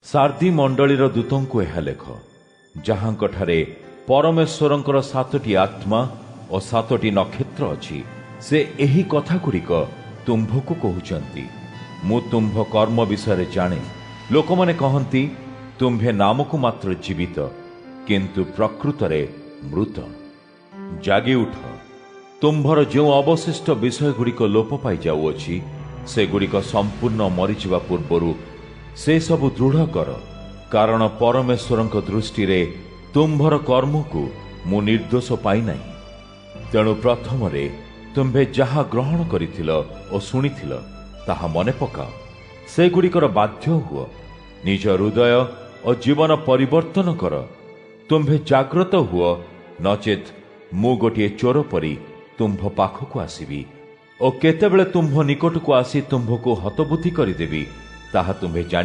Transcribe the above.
सार्दी मंडलीर दूतंकु एहा लेख, जहांकठारे परमेश्वरंकर 7टी आत्मा और 7टी नक्षत्र अछि, से एही कथागुड़िक तुम्भकु कहउचंती। मु तुम्भ कर्म विषय जाने। लोक माने कहंती तुम्भे नामकु मात्र जीवित, किंतु प्रकृतरे मृत। जागी उठ, तुम्भर जो अवशिष्ट विषय गुड़िक लोप पाई जाउअछि, से गुड़िक संपूर्ण मरीजिबा पूर्वरु से सबु दृढ़ कर, कारण परमेश्वरंक दृष्टि रे तुम्भर कर्म को मु निर्दोष पाई नाही। तेणु प्रथम रे तुम्भे जहा ग्रहण करिथिल और सुनिथिल ताहा मने पकाओ। से गुड़िकर बाध्य हुओ, निज हृदय और जीवन परिवर्तन कर। तुम्भे जाग्रत हुओ, नचेत मु गोटे चोर परी तुम्भ पाखकु आसीबी और केतेबेले तुम्भ निकट को आसी तुम्भको हतबुद्धि करिदेबी, ताहा तुम्भे जानि